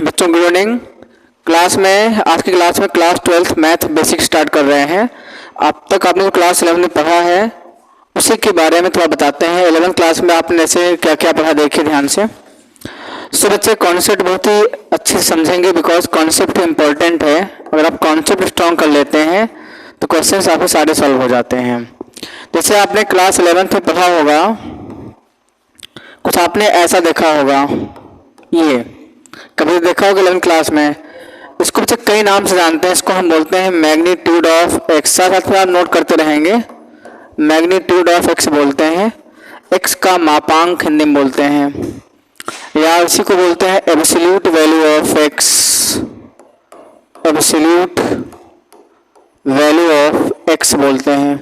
बच्चों good evening. आज की क्लास में class 12th math basic start कर रहे हैं। अब तक आपने जो क्लास 11 में पढ़ा है उसी के बारे में थोड़ा बताते हैं। 11th क्लास में आपने ऐसे क्या क्या पढ़ा देखिए ध्यान से। बच्चे कॉन्सेप्ट बहुत ही अच्छे से समझेंगे बिकॉज कॉन्सेप्ट इम्पोर्टेंट है। अगर आप कॉन्सेप्ट स्ट्रॉन्ग कर लेते हैं तो क्वेश्चंस आपके सारे सॉल्व हो जाते हैं। जैसे आपने क्लास 11th में पढ़ा होगा, कुछ आपने ऐसा देखा होगा, ये कभी देखा होगा 11th क्लास में। इसको बच्चे कई नाम से जानते हैं। इसको हम बोलते हैं मैग्नीट्यूड ऑफ एक्स। साथ में आप नोट करते रहेंगे, मैग्नीट्यूड ऑफ एक्स बोलते हैं। एक्स का मापांक हिंदी में बोलते हैं, या इसी को बोलते हैं absolute value of x. Absolute value of x बोलते हैं।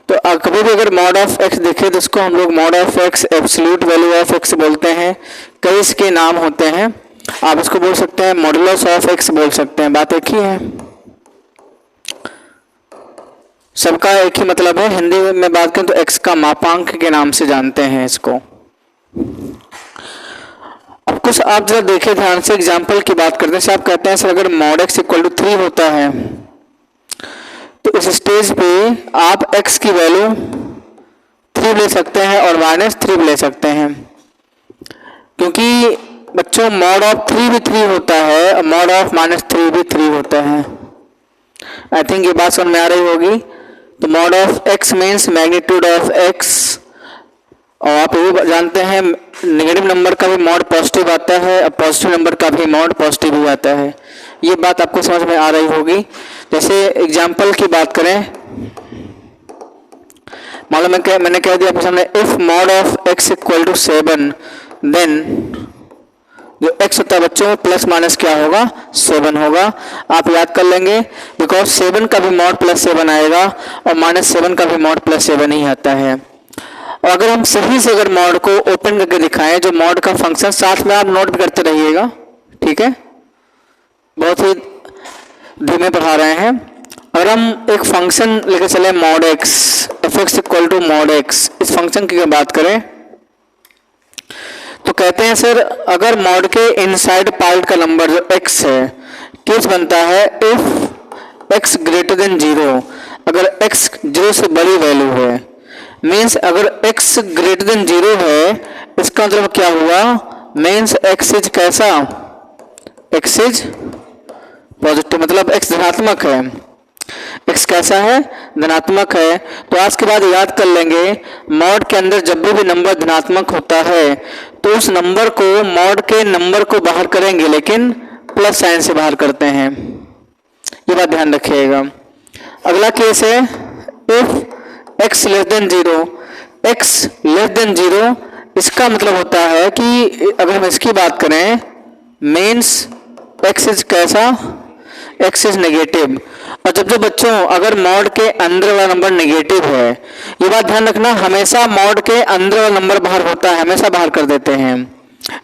तो कभी भी अगर मॉड ऑफ एक्स देखें तो इसको हम लोग mod of x, absolute value of x बोलते हैं। कई इसके नाम होते हैं। आप इसको बोल सकते हैं मॉडुलस ऑफ एक्स बोल सकते हैं। बात एक ही है, सबका एक ही मतलब है। हिंदी में बात करें तो एक्स का मापांक के नाम से जानते हैं इसको। अब कुछ आप जरा देखिए ध्यान से, एग्जाम्पल की बात करते हैं। जैसे आप कहते हैं सर अगर मॉड एक्स इक्वल टू 3 होता है तो इस स्टेज पे आप x की वैल्यू 3 ले सकते हैं और -3 ले सकते हैं, क्योंकि बच्चों मॉड ऑफ 3 भी 3 होता है और मॉड ऑफ -3 भी 3 होता है। आई थिंक ये बात समझ में आ रही होगी। तो mod of x means magnitude of x। और आप ये जानते हैं नेगेटिव नंबर का भी मॉड पॉजिटिव आता है और पॉजिटिव नंबर का भी मॉड पॉजिटिव ही आता है। ये बात आपको समझ में आ रही होगी। जैसे एग्जाम्पल की बात करें, मालूम है मैंने कह दिया आपके सामने if mod of x equal to 7 then जो x होता है बच्चों प्लस माइनस क्या होगा, 7 होगा। आप याद कर लेंगे बिकॉज 7 का भी मॉड +7 आएगा और -7 का भी मॉड +7 ही आता है। और अगर हम सही से अगर मॉड को ओपन करके दिखाएं, जो मॉड का फंक्शन, साथ में आप नोट भी करते रहिएगा, ठीक है, बहुत ही धीमे पढ़ा रहे हैं। अगर हम एक फंक्शन लेकर चले mod x, f x equal to mod x, इस फंक्शन की बात करें तो कहते हैं सर अगर मॉड के इनसाइड पार्ट का नंबर जो x है, केस बनता है इफ x ग्रेटर देन 0। अगर x 0 से बड़ी वैल्यू है, मीन्स अगर x ग्रेटर देन 0 है, इसका मतलब क्या हुआ, मीन्स x इज कैसा, x इज पॉजिटिव, मतलब x धनात्मक है। x कैसा है, धनात्मक है। तो आज के बाद याद कर लेंगे मॉड के अंदर जब भी नंबर धनात्मक होता है तो उस नंबर को, मॉड के नंबर को बाहर करेंगे लेकिन प्लस साइन से बाहर करते हैं। ये बात ध्यान रखिएगा। अगला केस है if x less than 0। x less than 0 इसका मतलब होता है कि अगर हम इसकी बात करें मीन्स x इज कैसा, x इज नेगेटिव। और जब बच्चों अगर मॉड के अंदर वाला नंबर नेगेटिव है, ये बात ध्यान रखना, हमेशा मॉड के अंदर वाला नंबर बाहर होता है, हमेशा बाहर कर देते हैं।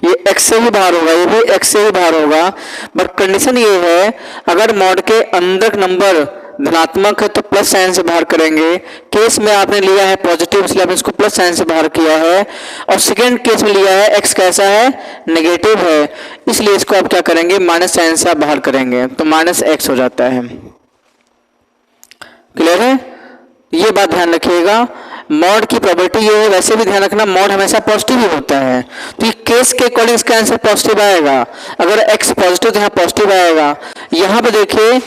ये x से ही बाहर होगा, ये भी x से ही बाहर होगा। बट कंडीशन ये है अगर मॉड के अंदर नंबर धनात्मक है तो प्लस साइन से बाहर करेंगे। केस में आपने लिया है पॉजिटिव, इसलिए आपने इसको प्लस साइन से बाहर किया है। और सेकेंड केस में लिया है x कैसा है, नेगेटिव है, इसलिए इसको आप क्या करेंगे, माइनस साइन से आप बाहर करेंगे तो -x हो जाता है। क्लियर है, ये बात ध्यान रखिएगा। मॉड की प्रॉपर्टी ये है, वैसे भी ध्यान रखना मॉड हमेशा पॉजिटिव ही होता है, तो ये केस के अकॉर्डिंग इसका आंसर पॉजिटिव आएगा। अगर x पॉजिटिव तो यहाँ पॉजिटिव आएगा। यहाँ पे देखिए,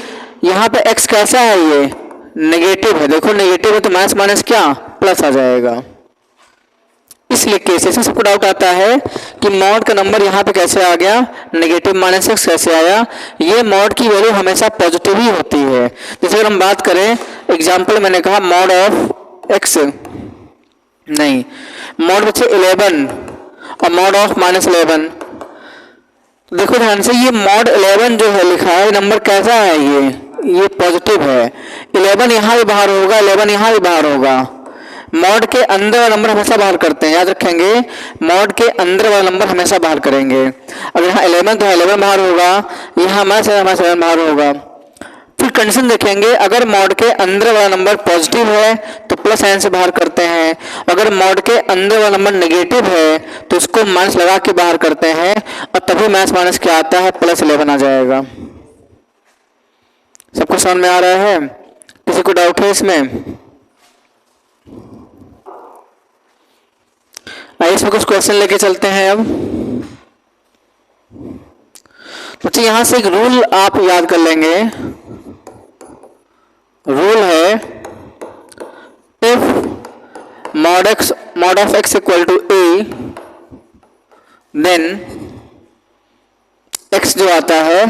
यहाँ पे x कैसा है, ये नेगेटिव है। देखो नेगेटिव है तो माइनस माइनस क्या, प्लस आ जाएगा। इसलिए केस से सबको डाउट आता है कि मॉड का नंबर यहाँ पे कैसे आ गया, नेगेटिव -x कैसे आया। ये मॉड की वैल्यू हमेशा पॉजिटिव ही होती है। जैसे अगर हम बात करें एग्जांपल, मैंने कहा मॉड ऑफ x, नहीं मॉड बच्चे 11 और मॉड ऑफ -11। देखो ध्यान से, ये मॉड 11 जो है लिखा है, नंबर कैसा है, ये पॉजिटिव है। 11 यहाँ भी बाहर होगा, 11 यहाँ भी बाहर होगा। मॉड के अंदर वाला नंबर हमेशा बाहर करते हैं, याद रखेंगे, मॉड के अंदर वाला नंबर हमेशा बाहर करेंगे। अगर यहाँ 11 तो 11 बाहर होगा, यहाँ -7 बाहर होगा। फिर कंडीशन देखेंगे, अगर मॉड के अंदर वाला नंबर पॉजिटिव है तो प्लस साइन से बाहर करते हैं, अगर मॉड के अंदर वाला नंबर नेगेटिव है तो उसको माइनस लगा के बाहर करते हैं, और तभी माइनस माइनस क्या आता है, +11 आ जाएगा। सबको समझ में आ रहा है? किसी को डाउट है इसमें? आइए इसमें कुछ क्वेश्चन लेके चलते हैं। अब बच्चे यहां से एक रूल आप याद कर लेंगे। रूल है, if mod of x equal to a, then x जो आता है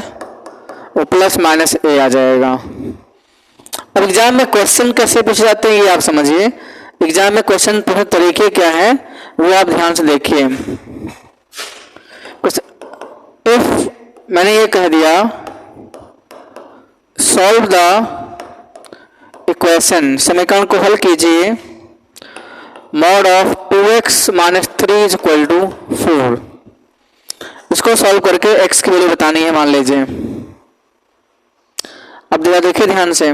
वो +-a आ जाएगा। अब एग्जाम में क्वेश्चन कैसे पूछे जाते हैं ये आप समझिए। एग्जाम में क्वेश्चन पूछने तरीके क्या है वो आप ध्यान से देखिए। इफ मैंने ये कह दिया, सॉल्व द इक्वेशन, समीकरण को हल कीजिए, mod of 2x - 3 is equal to 4। इसको सॉल्व करके x की वैल्यू बतानी है मान लीजिए। अब देखिए ध्यान से,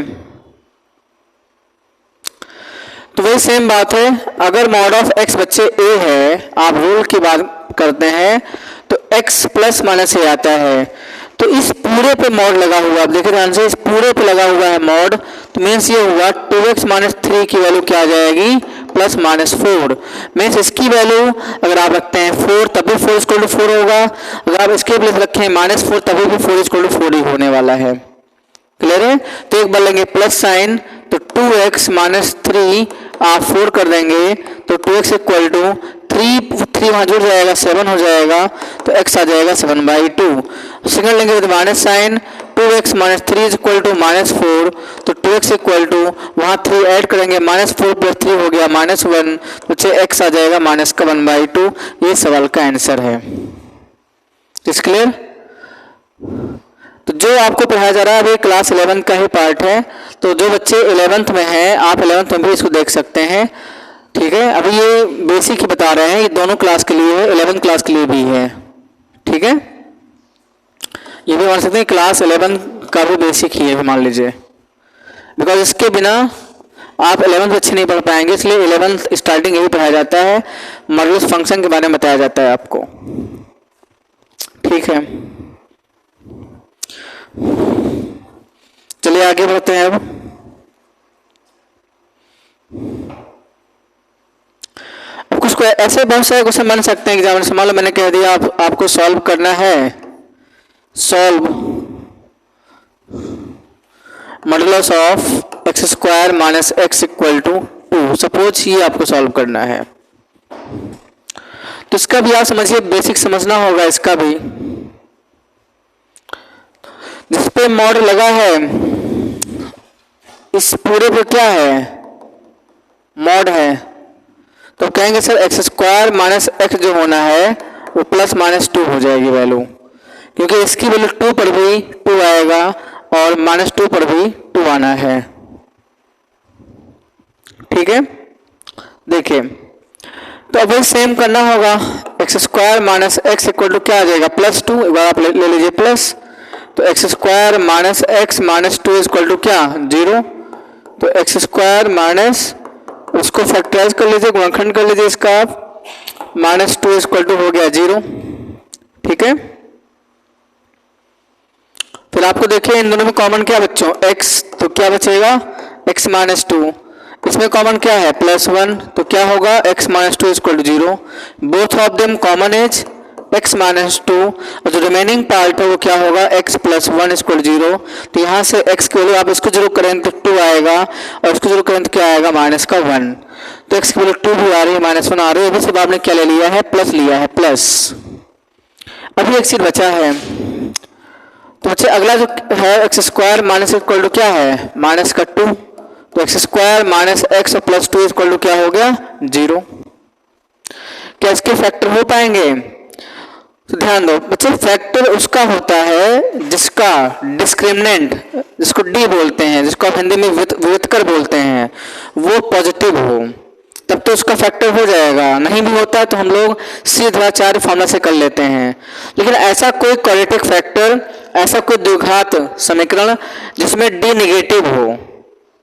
तो वही सेम बात है। अगर mod of x बच्चे a है, आप रूल की बात करते हैं तो x +-a आता है, तो इस पूरे पे मॉड लगा हुआ, आप देखिए ध्यान से, इस पूरे पे लगा हुआ है मॉड, तो मीन्स ये हुआ 2x - 3 की वैल्यू क्या आ जाएगी, +-4। मीन्स इसकी वैल्यू अगर आप रखते हैं 4 तब भी 4 = 4 होगा, अगर आप इसके प्लेस रखें -4 तभी भी 4 = 4 ही होने वाला है। क्लियर है? तो एक बार लेंगे प्लस साइन, तो 2x - 3 आप 4 कर देंगे तो 2x इक्वल टू 3 वहाँ जुड़ जाएगा, 7 हो जाएगा, तो x आ जाएगा 7/2। सेकंड लेंगे तो minus sign, 2x - 3 is equal to -4, तो 2x इक्वल टू वहाँ 3 ऐड करेंगे, -4 + 3 हो गया -1, तो x आ जाएगा -1/2। ये सवाल का आंसर है। इस क्लियर? तो जो आपको पढ़ाया जा रहा है अभी क्लास 11 का ही पार्ट है, तो जो बच्चे 11th में हैं आप 11th में भी इसको देख सकते हैं। ठीक है, अभी ये बेसिक ही बता रहे हैं, ये दोनों क्लास के लिए है, 11th क्लास के लिए भी है। ठीक है, ये भी मान सकते हैं क्लास 11 का भी बेसिक ही है मान लीजिए, बिकॉज इसके बिना आप 11th अच्छे नहीं पढ़ पाएंगे, इसलिए 11th स्टार्टिंग यही पढ़ाया जाता है, मॉड्यूलस फंक्शन के बारे में बताया जाता है आपको। ठीक है, चलिए आगे बढ़ते हैं। अब कुछ ऐसे बहुत सारे क्वेश्चन बन सकते हैं एग्जाम से। मान लो मैंने कह दिया आपको सॉल्व करना है, solve modulus of x² - x equal to 2, suppose ये आपको सॉल्व करना है, तो इसका भी आप समझिए, बेसिक समझना होगा इसका भी। जिस पे मॉड लगा है इस पूरे पे क्या है, मॉड है, तो कहेंगे सर x² - x जो होना है वो +-2 हो जाएगी वैल्यू, क्योंकि इसकी वैल्यू 2 पर भी 2 आएगा और -2 पर भी 2 आना है। ठीक है, देखिए तो अब वही सेम करना होगा, x² - x इक्वल टू क्या आ जाएगा, +2, एक बार आप ले लीजिए प्लस, तो x² - x - 2 is equal to क्या, 0, तो x² उसको फैक्टराइज कर लीजिए, गुणनखंड कर लीजिए इसका आप, -2 इज इक्वल टू हो गया 0। ठीक है, फिर आपको देखिए इन दोनों में कॉमन क्या बच्चों, x, तो क्या बचेगा x - 2, इसमें कॉमन क्या है +1, तो क्या होगा x - 2 is equal to 0, both of them common as x - 2, और जो रिमेनिंग पार्ट है वो क्या होगा x +1 इज इक्वल टू 0। तो यहाँ से x के वैल्यू आप इसको 0 करें तो 2 आएगा, और इसको 0 करें तो क्या आएगा -1, तो x की वैल्यू 2 भी आ रही है, -1 आ रही है, अभी सब आपने क्या ले लिया है, प्लस लिया है, प्लस। अभी एक चीज बचा है, तो बच्चे अगला जो है x² - इक्वल टू क्या है, -2, तो x² - x + 2 इक्वल टू क्या हो गया, 0। क्या इसके फैक्टर हो पाएंगे? तो ध्यान दो बच्चे, फैक्टर उसका होता है जिसका डिस्क्रिमिनेंट, जिसको डी बोलते हैं, जिसको आप हिंदी में व्युत्कर बोलते हैं, वो पॉजिटिव हो, तब तो उसका फैक्टर हो जाएगा, नहीं भी होता है तो हम लोग C/4 फॉर्मूला से कर लेते हैं। लेकिन ऐसा कोई क्वाड्रेटिक फैक्टर, ऐसा कोई द्विघात समीकरण जिसमें d निगेटिव हो,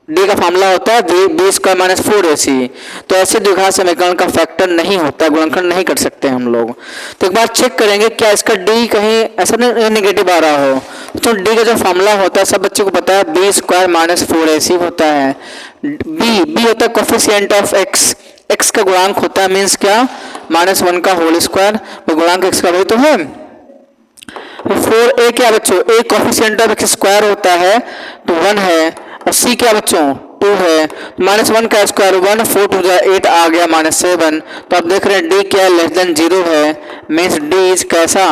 d का फॉर्मूला होता है b² - 4ac, तो ऐसे द्विघात समीकरण का फैक्टर नहीं होता, गुणनखंड नहीं कर सकते हम लोग। तो एक बार चेक करेंगे क्या इसका d कहीं ऐसा नहीं नेगेटिव आ रहा हो। तो d का जो फॉर्मूला होता है सब बच्चों को पता है, b² - 4ac होता है। b होता है कोफिशिएंट ऑफ x, x का गुणांक होता है, मीन्स क्या, -1 का होल स्क्वायर, तो गुणांक x का वही तो है। 4a क्या बच्चों, a coefficient of x square होता है तो 1 है, और c क्या बच्चों 2 है, -1 का स्क्वायर 1, 4 2 8 आ गया -7। तो आप देख रहे हैं d क्या लेस देन 0 है, मीन्स d इज कैसा,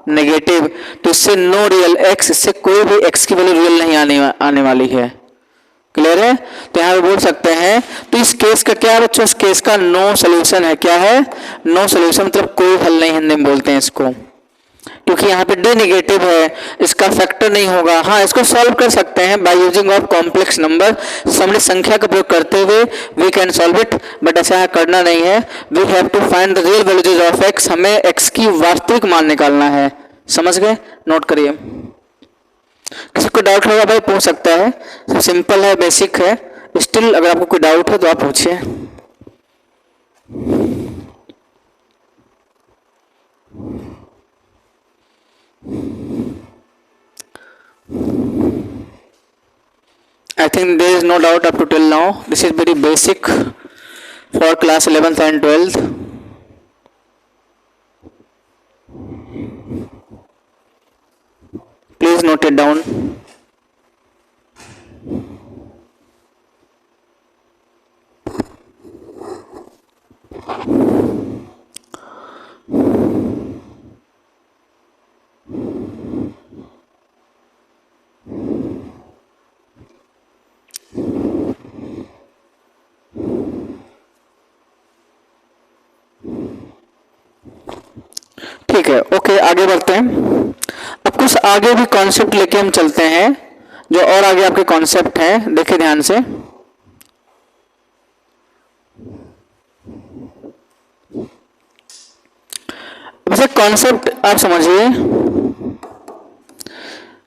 नेगेटिव। तो इससे नो रियल x, इससे कोई भी x की वैल्यू रियल नहीं आने वाली है। क्लियर है? तो यहाँ पे बोल सकते हैं, तो इस केस का क्या है बच्चों, इस केस का नो सोल्यूशन है। क्या है, नो सोल्यूशन, मतलब कोई हल नहीं, हिंदी में बोलते हैं इसको, क्योंकि यहाँ पे d नेगेटिव है, इसका फैक्टर नहीं होगा। हाँ, इसको सॉल्व कर सकते हैं by using of complex number, सममित संख्या का प्रयोग करते हुए we can solve it, but ऐसा यहाँ करना नहीं है। We have to find the real values of x, हमें x की वास्तविक मान निकालना है। समझ गए? नोट करिए। किसी को डाउट होगा भाई पूछ सकता है, सब सिंपल है, बेसिक है। स्टिल अगर आपको कोई डाउट है तो आप पूछिए। I think there is no doubt up to till now. This is very basic for class 11th and 12th. Please note it down. ठीक है, ओके, आगे बढ़ते हैं। अब कुछ आगे भी कॉन्सेप्ट लेके हम चलते हैं, जो और आगे आपके कॉन्सेप्ट हैं, देखिए ध्यान से। वैसे कॉन्सेप्ट आप समझिए,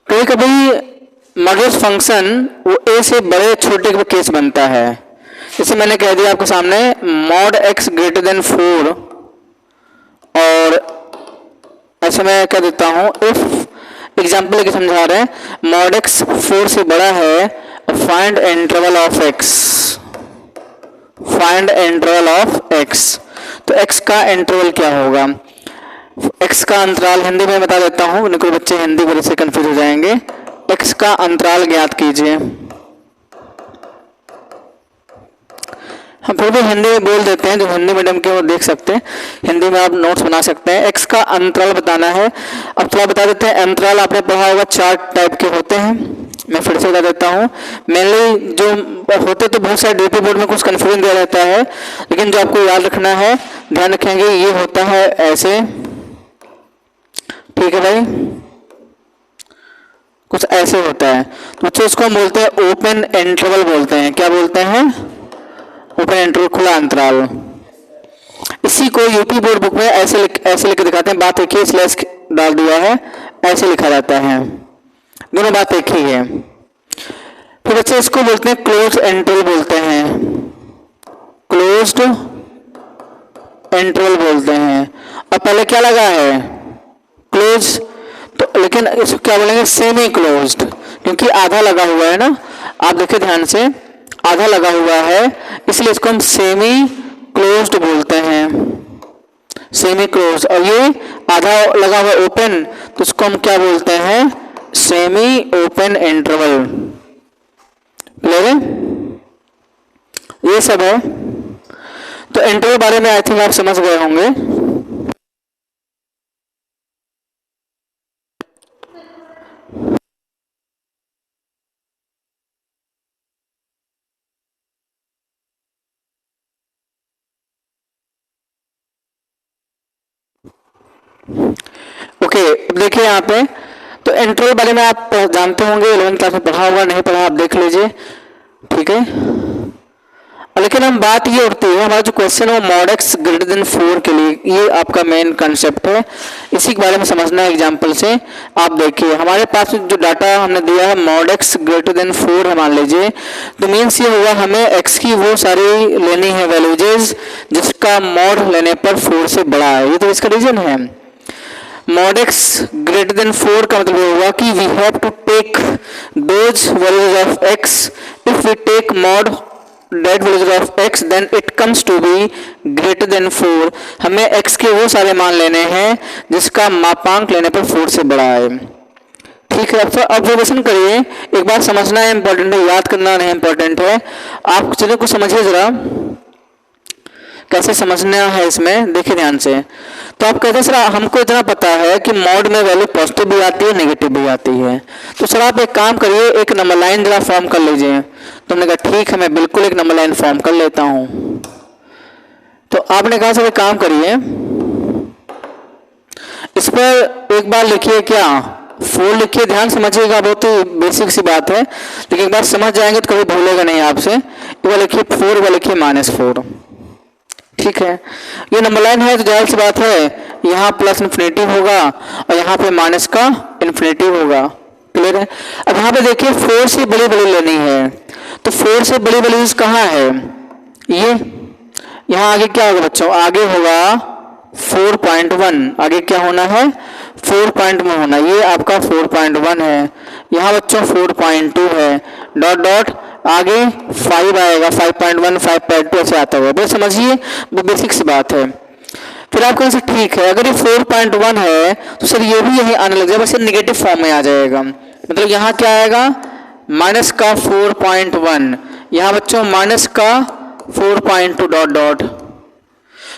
कभी कभी मॉड्यूलस फंक्शन वो a से बड़े छोटे का केस बनता है। जैसे मैंने कह दिया आपके सामने mod x greater than 4, और ऐसे मैं कह देता हूँ इफ एग्जाम्पल लेके समझा रहे हैं, mod x 4 से बड़ा है, find interval of x, find interval of x। तो x का इंटरवल क्या होगा, x का अंतराल हिंदी में बता देता हूँ, नहीं कोई बच्चे हिंदी वजह से कंफ्यूज हो जाएंगे। x का अंतराल ज्ञात कीजिए। हम फिर भी हिंदी में बोल देते हैं, जो हिंदी मीडियम के वो देख सकते हैं, हिंदी में आप नोट्स बना सकते हैं। x का अंतराल बताना है। अब थोड़ा बता देते हैं, अंतराल आपने पढ़ा होगा 4 टाइप के होते हैं, मैं फिर से बता देता हूँ। मेनली जो होते तो बहुत सारे डीपी बोर्ड में कुछ कन्फ्यूजन दिया रहता है, लेकिन जो आपको याद रखना है, ध्यान रखेंगे, ये होता है ऐसे, ठीक है भाई, कुछ ऐसे होता है। तो बच्चों इसको हम बोलते हैं ओपन इंटरवल बोलते हैं। क्या बोलते हैं? ओपन इंटरवल, खुला अंतराल। इसी को यूपी बोर्ड बुक में ऐसे लिख के दिखाते हैं, बात एक ही, स्लैश डाल दिया है, ऐसे लिखा जाता है, दोनों बात एक ही है। फिर बच्चे इसको बोलते हैं क्लोज्ड इंटरवल बोलते हैं, क्लोज्ड इंटरवल बोलते हैं। और पहले क्या लगा है, क्लोज, तो लेकिन इसको क्या बोलेंगे, सेमी क्लोज्ड, क्योंकि आधा लगा हुआ है ना, आप देखिए ध्यान से, आधा लगा हुआ है, इसलिए इसको हम सेमी क्लोज्ड बोलते हैं, सेमी क्लोज्ड। और ये आधा लगा हुआ ओपन, तो इसको हम क्या बोलते हैं, सेमी ओपन इंटरवल। क्लियर है? ये सब है। तो इंटरवल बारे में आई थिंक आप समझ गए होंगे। ओके, अब देखिए यहाँ पे, तो इंटरवल बारे में आप जानते होंगे, 11th क्लास में पढ़ा होगा, नहीं पढ़ा आप देख लीजिए, ठीक है। लेकिन हम बात ये उठती है, हमारा जो क्वेश्चन है वो मॉड एक्स ग्रेटर देन 4 के लिए, ये आपका मेन कंसेप्ट है, इसी के बारे में समझना है एग्जांपल से। आप देखिए हमारे पास जो डाटा हमने दिया है मॉड एक्स ग्रेटर देन 4 है मान लीजिए, तो मीन्स ये हुआ हमें एक्स की वो सारी लेनी है वैल्यूजेज जिसका मॉड लेने पर 4 से बड़ा है, ये तो इसका रीजन है। मॉड एक्स ग्रेटर देन 4 का मतलब ये हुआ कि we have to take those values of x, if we take mod that values of x then it comes to be greater than 4। हमें x के वो सारे मान लेने हैं जिसका मापांक लेने पर 4 से बड़ा है। ठीक है, अब ऑब्जर्वेशन करिए, एक बार समझना है इंपॉर्टेंट है, याद करना नहीं इंपॉर्टेंट है। आप चलिए कुछ समझिए जरा कैसे समझना है इसमें, देखिए ध्यान से। तो आप कहते हैं सर हमको इतना पता है कि मॉड में वैल्यू पॉजिटिव भी आती है नेगेटिव भी आती है, तो सर आप एक काम करिए एक नंबर लाइन जरा फॉर्म कर लीजिए। तुमने कहा ठीक है मैं बिल्कुल एक नंबर लाइन फॉर्म कर लेता हूं। तो आपने कहा सर एक काम करिए इस पर एक बार लिखिए क्या 4 लिखिए, ध्यान समझिएगा, बहुत ही बेसिक सी बात है लेकिन एक बार समझ जाएंगे तो कभी भूलेगा नहीं आपसे। एक बार लिखिए 4, एक बार लिखिए -4। ठीक है, ये नंबर लाइन है तो जाहिर सी बात है यहाँ प्लस इन्फिनिटी होगा और यहाँ पे माइनस का इन्फिनिटी होगा। क्लियर है। अब यहाँ पे देखिए 4 से बड़ी बड़ी लेनी है, तो 4 से बड़ी वैल्यूज कहाँ है, ये यहाँ आगे क्या होगा बच्चों, आगे होगा 4.1, आगे क्या होना है 4.1 होना, ये आपका 4.1 है, यहाँ बच्चों 4.2 है, डॉट डॉट आगे 5 आएगा, 5.1 5.2 ऐसे आता हुआ, बस समझिए वो बेसिक सी बात है। फिर आप कहें से ठीक है अगर ये 4.1 है तो सर ये भी यही आने लग जाएगा, बस ये नेगेटिव फॉर्म में आ जाएगा, मतलब यहाँ क्या आएगा माइनस का 4.1, यहाँ बच्चों माइनस का 4.2 डॉट डॉट,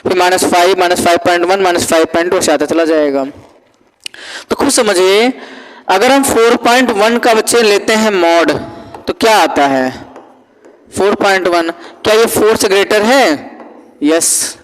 फिर -5 -5.1 -5.2 से आता चला जाएगा। तो खुद समझिए अगर हम 4.1 का बच्चे लेते हैं मॉड तो क्या आता है 4.1, क्या ये 4 से ग्रेटर है, यस